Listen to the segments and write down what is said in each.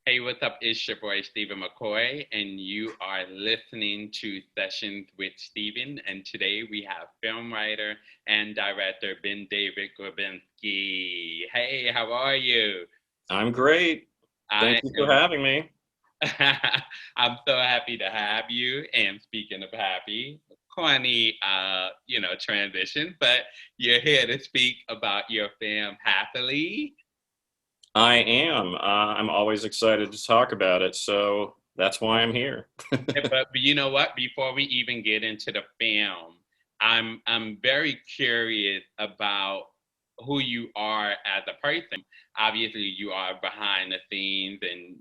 Hey, what's up? It's your boy Stephen McCoy, and you are listening to Sessions with Stephen. And today we have film writer and director Ben David Grabinski. Hey, how are you? I'm great. Thank I you for am. having me. I'm so happy to have you. And speaking of happy, corny, transition, but you're here to speak about your film happily. I am. I'm always excited to talk about it, so that's why I'm here. But you know what? Before we even get into the film, I'm very curious about who you are as a person. Obviously, you are behind the scenes, and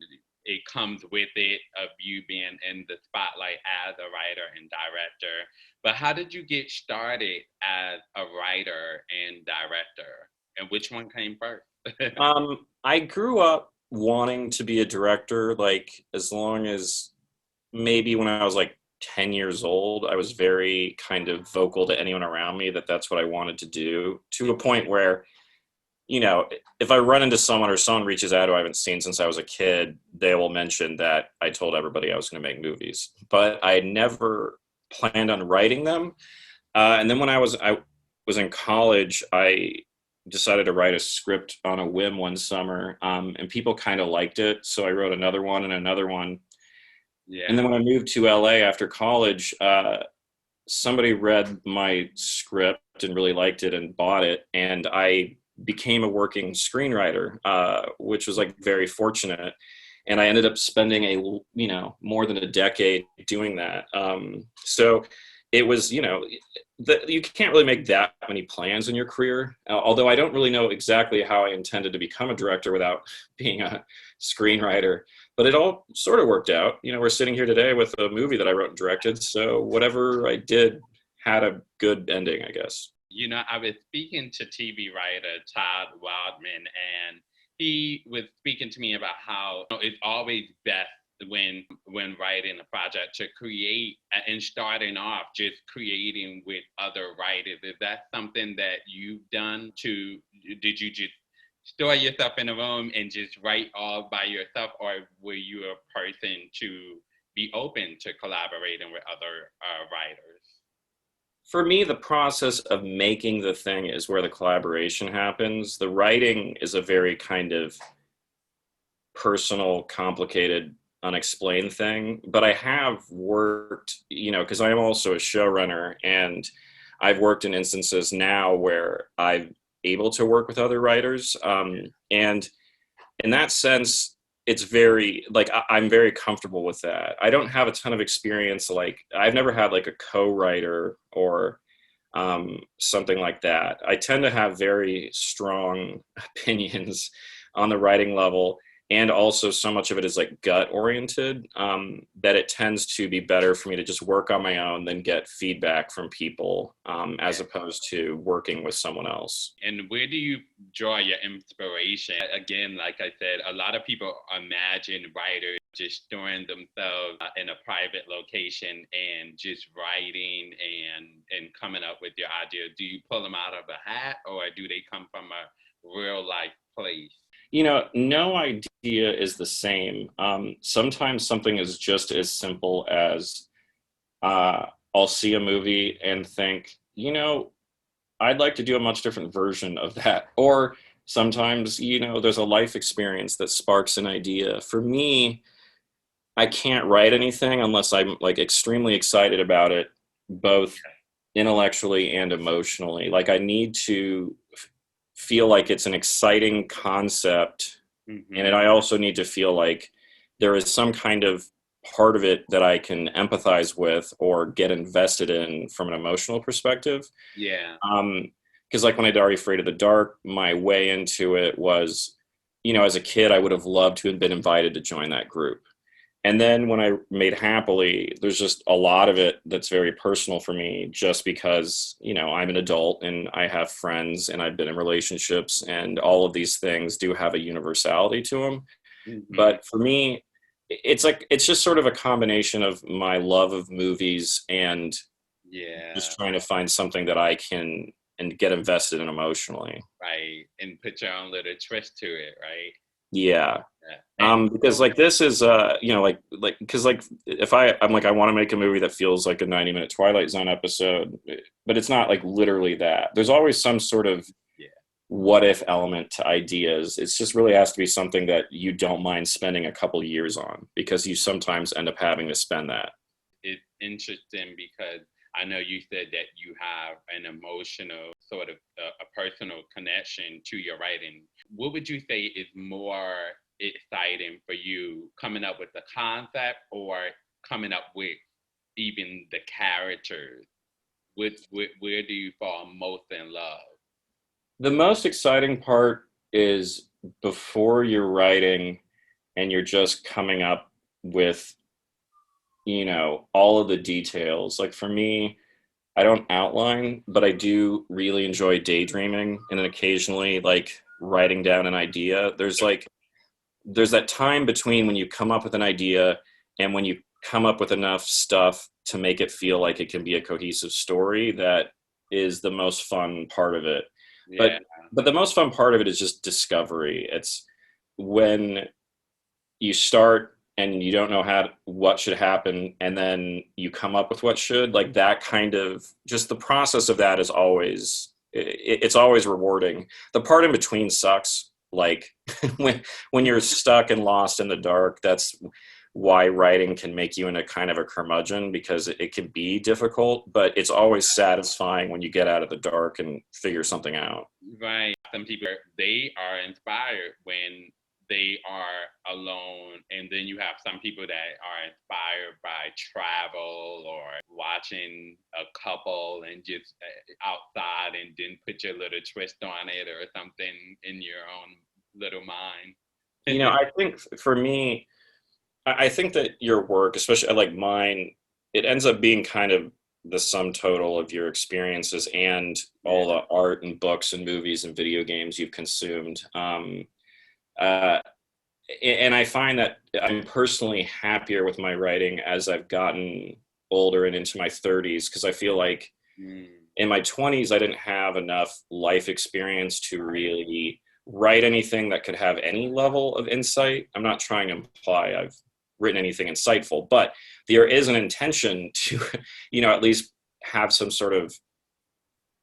it comes with it of you being in the spotlight as a writer and director. But how did you get started as a writer and director? And which one came first? I grew up wanting to be a director, like as long as maybe when I was like 10 years old, I was very kind of vocal to anyone around me that that's what I wanted to do, to a point where, if I run into someone or someone reaches out who I haven't seen since I was a kid, they will mention that I told everybody I was going to make movies, but I never planned on writing them. And then when I was in college, I decided to write a script on a whim one summer, and people kind of liked it, so I wrote another one and another one. And then Yeah. when I moved to LA after college, somebody read my script and really liked it and bought it, and I became a working screenwriter, which was like very fortunate. And I ended up spending more than a decade doing that. So it was, you can't really make that many plans in your career. Although I don't really know exactly how I intended to become a director without being a screenwriter, but it all sort of worked out. We're sitting here today with a movie that I wrote and directed. So whatever I did had a good ending, I guess. I was speaking to TV writer Todd Wildman, and he was speaking to me about how it's always best when writing a project to create and starting off just creating with other writers. Is that something that you've done? Did you just store yourself in a room and just write all by yourself, or were you a person to be open to collaborating with other writers? For me, the process of making the thing is where the collaboration happens. The writing is a very kind of personal, complicated, unexplained thing. But I have worked, because I am also a showrunner, and I've worked in instances now where I'm able to work with other writers. And in that sense, it's very like I'm very comfortable with that. I don't have a ton of experience. Like I've never had like a co-writer or something like that. I tend to have very strong opinions on the writing level, and also so much of it is like gut oriented, that it tends to be better for me to just work on my own than get feedback from people, as opposed to working with someone else. And where do you draw your inspiration? Again, like I said, a lot of people imagine writers just storing themselves in a private location and just writing and coming up with your idea. Do you pull them out of a hat, or do they come from a real life place? No idea is the same. Sometimes something is just as simple as uh, I'll see a movie and think, I'd like to do a much different version of that. Or sometimes, there's a life experience that sparks an idea. For me, I can't write anything unless I'm like extremely excited about it, both intellectually and emotionally. Like I need to feel like it's an exciting concept, and Mm-hmm. I also need to feel like there is some kind of part of it that I can empathize with or get invested in from an emotional perspective. Yeah. Because like when I did Are You Afraid of the Dark, my way into it was, as a kid, I would have loved to have been invited to join that group. And then when I made Happily, there's just a lot of it that's very personal for me, just because, I'm an adult and I have friends and I've been in relationships, and all of these things do have a universality to them. Mm-hmm. But for me, it's just sort of a combination of my love of movies and Yeah. just trying to find something that I can and get invested in emotionally. Right. And put your own little twist to it, right? Yeah. Yeah. And Because like this is you know, like because like if I'm like I want to make a movie that feels like a 90-minute Twilight Zone episode, but it's not like literally that. There's always some sort of yeah, what if element to ideas. It's just really has to be something that you don't mind spending a couple years on, because you sometimes end up having to spend that. it's interesting because I know you said that you have an emotional sort of a personal connection to your writing. What would you say is more exciting for you, coming up with the concept or coming up with even the characters? Where do you fall most in love? The most exciting part is before you're writing and you're just coming up with, you know, all of the details. Like for me, I don't outline, but I do really enjoy daydreaming and then occasionally like writing down an idea. There's that time between when you come up with an idea and when you come up with enough stuff to make it feel like it can be a cohesive story that is the most fun part of it. Yeah, But the most fun part of it is just discovery. It's when you start and you don't know what should happen, and then you come up with what should, like that kind of, just the process of that is always, it's always rewarding. The part in between sucks, like when you're stuck and lost in the dark. That's why writing can make you into kind of a curmudgeon, because it can be difficult, but it's always satisfying when you get out of the dark and figure something out. right. Some people, they are inspired when they are alone, and then you have some people that are inspired by travel or watching a couple and just outside, and then put your little twist on it or something in your own little mind. You know, I think for me, I think that your work, especially like mine, it ends up being kind of the sum total of your experiences and Yeah, all the art and books and movies and video games you've consumed. Uh, and I find that I'm personally happier with my writing as I've gotten older and into my 30s, because I feel like mm, in my 20s I didn't have enough life experience to right. really write anything that could have any level of insight. I'm not trying to imply I've written anything insightful, but there is an intention to, you know, at least have some sort of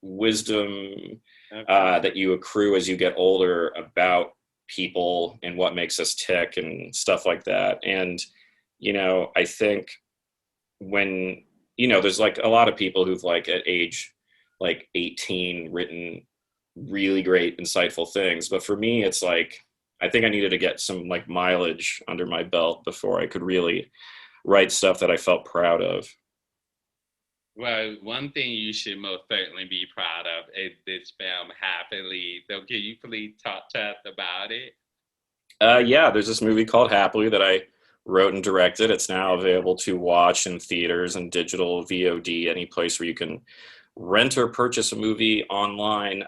wisdom Okay. that you accrue as you get older about people and what makes us tick and stuff like that. And, you know, I think when, you know, there's like a lot of people who've like at age like 18 written really great, insightful things. But for me, it's like, I think I needed to get some like mileage under my belt before I could really write stuff that I felt proud of. Well, one thing you should most certainly be proud of is this film, Happily. So, can you please talk to us about it? Yeah, there's this movie called Happily that I wrote and directed. It's now available to watch in theaters and digital VOD, any place where you can rent or purchase a movie online.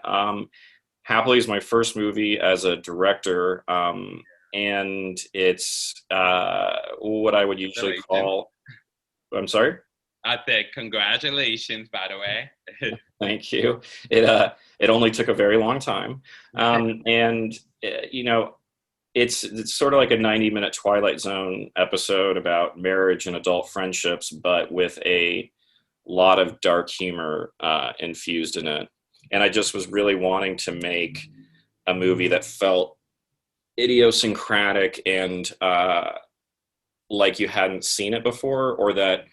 Happily is my first movie as a director, and it's what I would usually Congratulations. call. I'm sorry. I said congratulations, by the way. Thank you. It only took a very long time, and you know, it's sort of like a 90-minute Twilight Zone episode about marriage and adult friendships, but with a lot of dark humor infused in it. And I just was really wanting to make a movie that felt idiosyncratic and like you hadn't seen it before, or that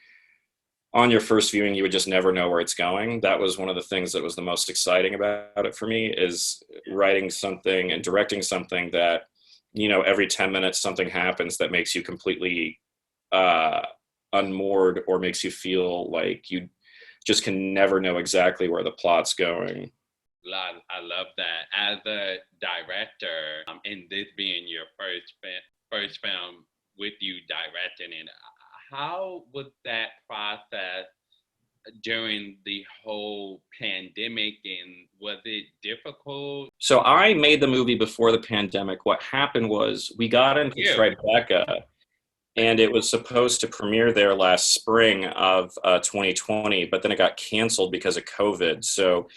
on your first viewing you would just never know where it's going. That was one of the things that was the most exciting about it for me, is writing something and directing something that, you know, every 10 minutes something happens that makes you completely uh, unmoored, or makes you feel like you just can never know exactly where the plot's going. I love that. As a director, and this being your first film with you directing it, how was that process during the whole pandemic, and was it difficult? So I made the movie before the pandemic. What happened was we got into You. Tribeca, and it was supposed to premiere there last spring of 2020, but then it got canceled because of COVID. So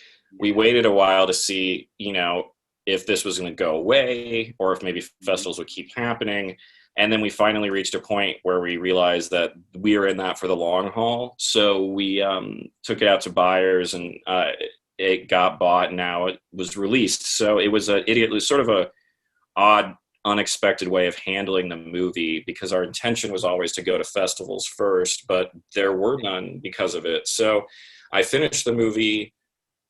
we Yeah. waited a while to see, you know, if this was going to go away or if maybe festivals would keep happening. And then we finally reached a point where we realized that we were in that for the long haul. So we took it out to buyers, and it got bought, and now it was released. So it was it was sort of a odd, unexpected way of handling the movie, because our intention was always to go to festivals first, but there were none because of it. So I finished the movie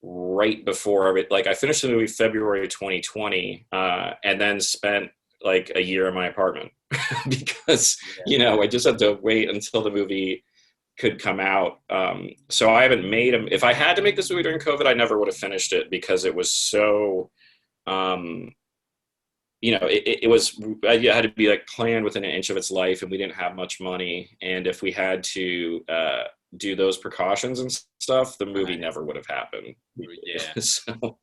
right before, like, I finished the movie February 2020, and then spent like a year in my apartment because, I just had to wait until the movie could come out. So I haven't made them. If I had to make this movie during COVID, I never would have finished it, because it was so, it was, it had to be like planned within an inch of its life, and we didn't have much money. And if we had to do those precautions and stuff, the movie never would have happened. Yeah. So.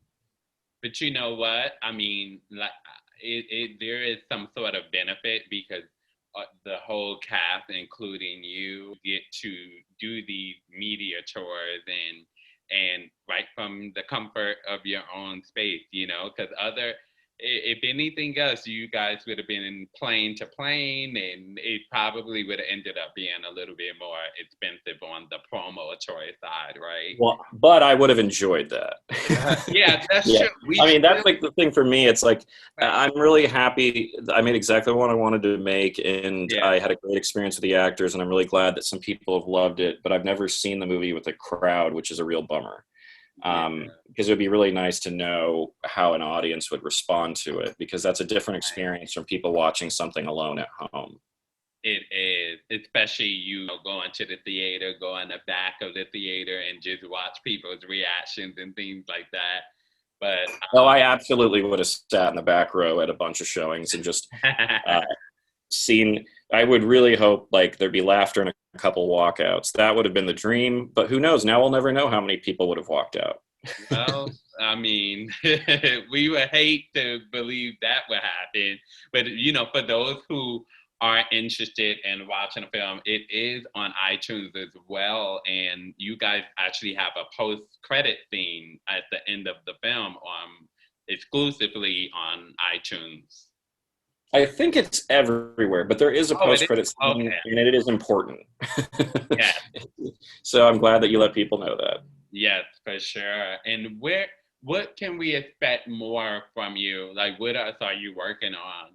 But you know what? I mean, like, there is some sort of benefit, because the whole cast, including you, get to do the media tours and right from the comfort of your own space, because if anything else, you guys would have been in plane to plane, and it probably would have ended up being a little bit more expensive on the promo tour side, right? Well, but I would have enjoyed that. Yeah, that's true. I mean, that's like the thing for me. It's like, I'm really happy. I made exactly what I wanted to make, and I had a great experience with the actors, and I'm really glad that some people have loved it, but I've never seen the movie with a crowd, which is a real bummer. Because it would be really nice to know how an audience would respond to it, because that's a different experience from people watching something alone at home. It is, especially going to the theater, go in the back of the theater and just watch people's reactions and things like that. But I absolutely would have sat in the back row at a bunch of showings and just seen. I would really hope like there'd be laughter and a couple walkouts. That would have been the dream, but who knows? Now we'll never know how many people would have walked out. Well, I mean, we would hate to believe that would happen, but for those who are interested in watching a film, it is on iTunes as well, and you guys actually have a post-credit scene at the end of the film exclusively on iTunes. I think it's everywhere, but there is a post-credit scene, and it is important. Yeah. So I'm glad that you let people know that. Yes, for sure. And what can we expect more from you? Like, what else are you working on?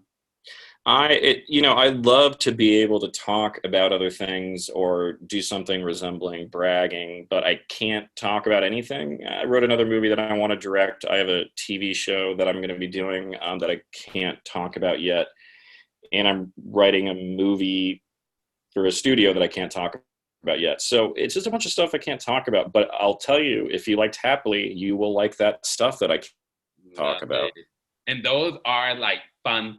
I'd love to be able to talk about other things or do something resembling bragging, but I can't talk about anything. I wrote another movie that I want to direct. I have a TV show that I'm going to be doing that I can't talk about yet. And I'm writing a movie for a studio that I can't talk about yet. So it's just a bunch of stuff I can't talk about. But I'll tell you, if you liked Happily, you will like that stuff that I can't talk about. And those are like fun.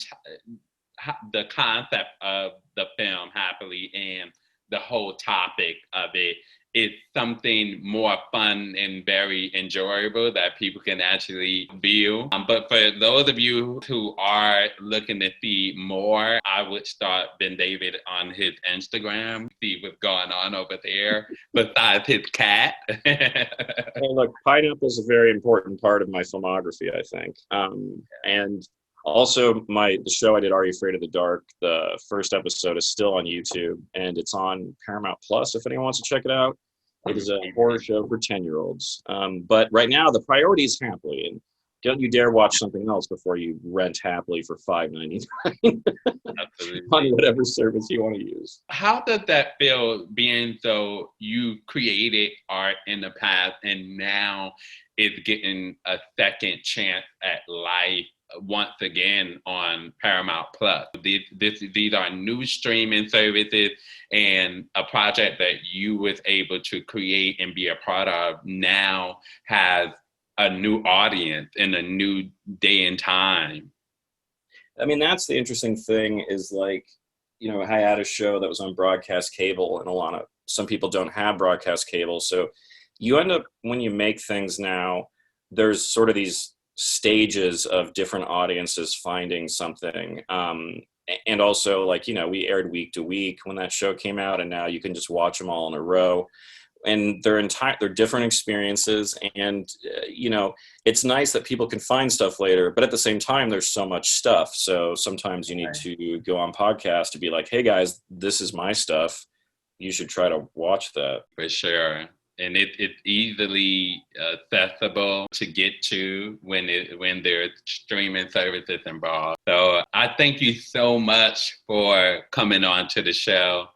The concept of the film Happily and the whole topic of it is something more fun and very enjoyable that people can actually view. But for those of you who are looking to see more, I would start Ben David on his Instagram, see what's going on over there besides his cat. Hey, look, pineapple is a very important part of my filmography, I think. And also, the show I did, Are You Afraid of the Dark? The first episode is still on YouTube, and it's on Paramount Plus if anyone wants to check it out. It is a horror show for 10-year-olds. But right now, the priority is Happily, and don't you dare watch something else before you rent Happily for $5.99 on whatever service you want to use. How does that feel, being so you created art in the past and now it's getting a second chance at life once again on Paramount Plus? These are new streaming services, and a project that you was able to create and be a part of now has a new audience in a new day and time. I mean, that's the interesting thing is, like, I had a show that was on broadcast cable, and some people don't have broadcast cable. So you end up, when you make things now, there's sort of these stages of different audiences finding something. And also, like, we aired week to week when that show came out, and now you can just watch them all in a row. and they're different experiences. And, it's nice that people can find stuff later, but at the same time, there's so much stuff. So sometimes you need to go on podcasts to be like, hey guys, this is my stuff. You should try to watch that. For sure. And it's easily accessible to get to when there's streaming services involved. So I thank you so much for coming on to the show.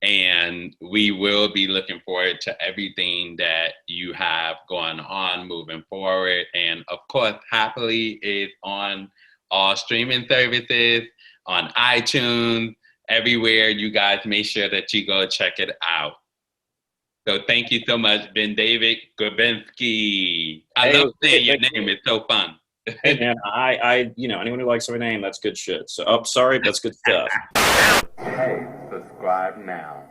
And we will be looking forward to everything that you have going on moving forward. And of course, Happily is on all streaming services, on iTunes, everywhere. You guys make sure that you go check it out. So thank you so much, Ben David Grabinski. I love saying your name. It's so fun. Hey man, I anyone who likes my name, that's good shit. So, sorry, that's good stuff. Hey, subscribe now.